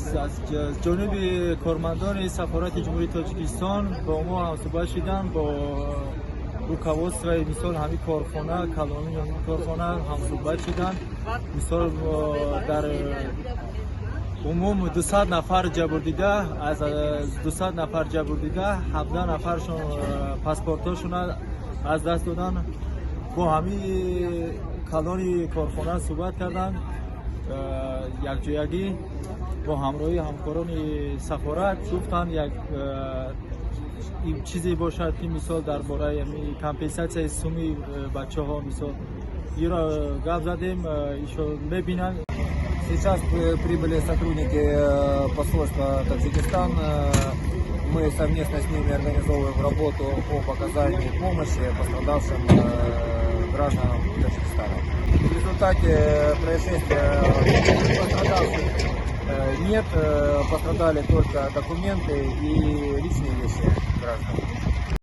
از جانب کارمندان سفارت جمهوری تاجیکستان با ما همصحبت شدند. با руководство مثال همین کارخانه کلانی کارخانه همصحبت شدند. مثال در عموم 200 نفر جبر دیده، از 200 نفر جبر دیده 17 نفرشون پاسپورتاشون از دست دادن. با همین کلانی کارخانه صحبت کردن، یک جایگی با همراهی همکاران سفارت گفتن یک این چیزی باشد که مثال درباره کمپنساسیون سومی بچه ها مثال این را گپ زدیم، ایشون میبینن. Сейчас прибыли сотрудники посольства Таджикистан. Мы совместно с ними организовываем работу по оказанию помощи пострадавшим гражданам Таджикистана. В результате происшествия пострадавших нет, пострадали только документы и личные вещи.